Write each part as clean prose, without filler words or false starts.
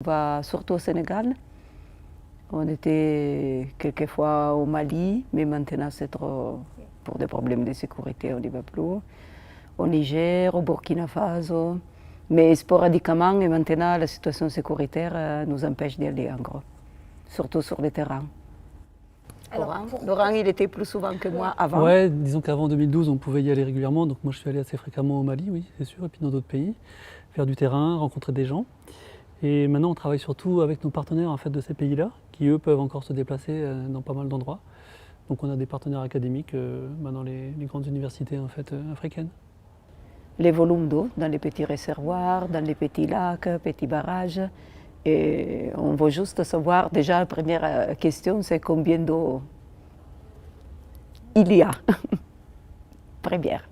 On va surtout au Sénégal. On était quelquefois au Mali, mais maintenant c'est trop pour des problèmes de sécurité, on n'y va plus. Au Niger, au Burkina Faso. Mais sporadiquement, et maintenant la situation sécuritaire nous empêche d'y aller en gros, surtout sur le terrain. Laurent, il était plus souvent que moi avant. Ouais, disons qu'avant 2012, on pouvait y aller régulièrement. Donc moi, je suis allé assez fréquemment au Mali, oui, c'est sûr, et puis dans d'autres pays, faire du terrain, rencontrer des gens. Et maintenant, on travaille surtout avec nos partenaires en fait, de ces pays-là, qui eux peuvent encore se déplacer dans pas mal d'endroits. Donc on a des partenaires académiques dans les grandes universités en fait, africaines. Les volumes d'eau dans les petits réservoirs, dans les petits lacs, petits barrages. Et on veut juste savoir, déjà la première question, c'est combien d'eau il y a. Première.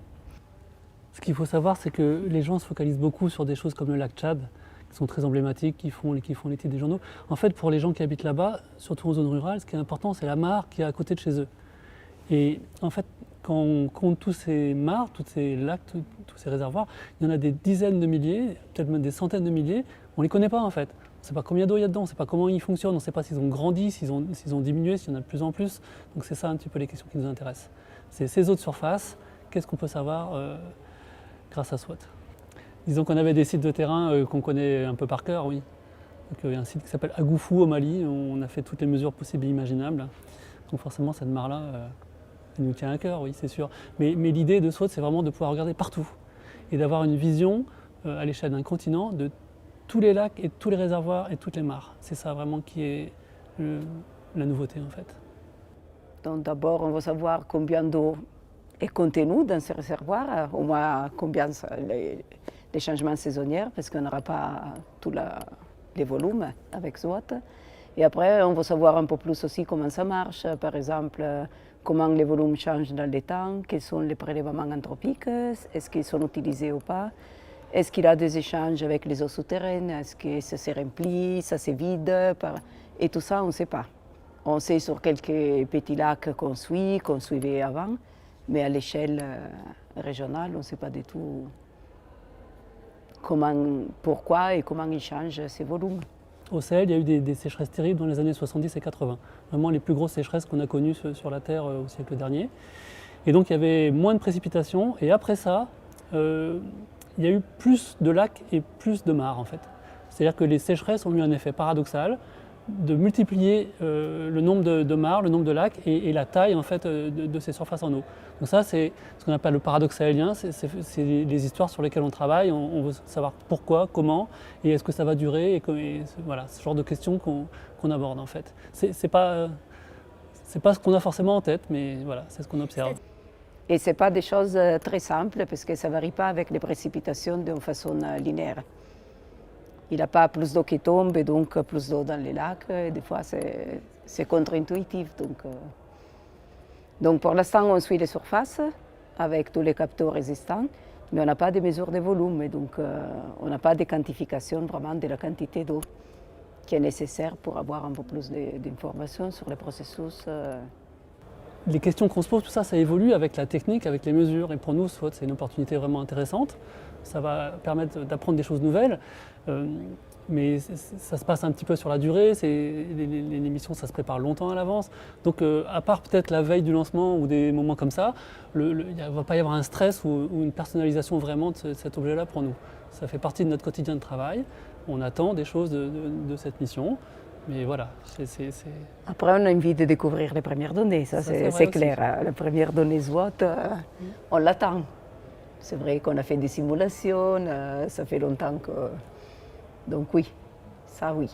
Ce qu'il faut savoir, c'est que les gens se focalisent beaucoup sur des choses comme le lac Tchad, qui sont très emblématiques, qui font les titres des journaux. En fait, pour les gens qui habitent là-bas, surtout en zone rurale, ce qui est important, c'est la mare qui est à côté de chez eux. Et en fait, quand on compte tous ces mares, tous ces lacs, tous ces réservoirs, il y en a des dizaines de milliers, peut-être même des centaines de milliers, on ne les connaît pas en fait. On ne sait pas combien d'eau il y a dedans, on ne sait pas comment ils fonctionnent, on ne sait pas s'ils ont grandi, s'ils ont diminué, s'il y en a de plus en plus. Donc c'est ça un petit peu les questions qui nous intéressent. C'est ces eaux de surface, qu'est-ce qu'on peut savoir grâce à SWOT. Disons qu'on avait des sites de terrain qu'on connaît un peu par cœur, oui. Donc, il y a un site qui s'appelle Agoufou au Mali, où on a fait toutes les mesures possibles et imaginables. Donc forcément cette mare-là, elle nous tient à cœur, oui, c'est sûr. Mais l'idée de SWOT, c'est vraiment de pouvoir regarder partout et d'avoir une vision à l'échelle d'un continent de tous les lacs et tous les réservoirs et toutes les mares. C'est ça vraiment qui est la nouveauté en fait. Donc d'abord, on veut savoir combien d'eau est contenue dans ces réservoirs, au moins combien sont les changements saisonniers, parce qu'on n'aura pas tous les volumes avec SWOT. Et après, on veut savoir un peu plus aussi comment ça marche, par exemple, comment les volumes changent dans le temps, quels sont les prélèvements anthropiques, est-ce qu'ils sont utilisés ou pas, est-ce qu'il y a des échanges avec les eaux souterraines, est-ce que ça se remplit, ça se vide, et tout ça, on ne sait pas. On sait sur quelques petits lacs qu'on suivait avant, mais à l'échelle régionale, on ne sait pas du tout pourquoi et comment ils changent ces volumes. Au Sahel, il y a eu des sécheresses terribles dans les années 70 et 80. Vraiment les plus grosses sécheresses qu'on a connues sur la Terre au siècle dernier. Et donc il y avait moins de précipitations. Et après ça, il y a eu plus de lacs et plus de mares en fait. C'est-à-dire que les sécheresses ont eu un effet paradoxal de multiplier le nombre de mares, le nombre de lacs et la taille en fait, de ces surfaces en eau. Donc ça, c'est ce qu'on appelle le paradoxe sahélien, c'est les histoires sur lesquelles on travaille, on veut savoir pourquoi, comment, et est-ce que ça va durer, et voilà, ce genre de questions qu'on aborde en fait. C'est pas ce qu'on a forcément en tête, mais voilà, c'est ce qu'on observe. Et ce n'est pas des choses très simples, parce que ça ne varie pas avec les précipitations d'une façon linéaire. Il n'y a pas plus d'eau qui tombe et donc plus d'eau dans les lacs. Et des fois, c'est contre-intuitif. Donc pour l'instant, on suit les surfaces avec tous les capteurs résistants, mais on n'a pas de mesure de volume. Et donc, on n'a pas de quantification vraiment de la quantité d'eau qui est nécessaire pour avoir un peu plus d'informations sur les processus. Les questions qu'on se pose, tout ça, ça évolue avec la technique, avec les mesures. Et pour nous, SWOT, c'est une opportunité vraiment intéressante. Ça va permettre d'apprendre des choses nouvelles. Mais ça se passe un petit peu sur la durée, les missions ça se prépare longtemps à l'avance. Donc à part peut-être la veille du lancement ou des moments comme ça, il ne va pas y avoir un stress ou une personnalisation vraiment de cet objet-là pour nous. Ça fait partie de notre quotidien de travail, on attend des choses de cette mission, mais voilà. Après on a envie de découvrir les premières données, ça c'est clair. La première donnée SWOT, on l'attend. C'est vrai qu'on a fait des simulations, ça fait longtemps que... Donc oui, ça oui.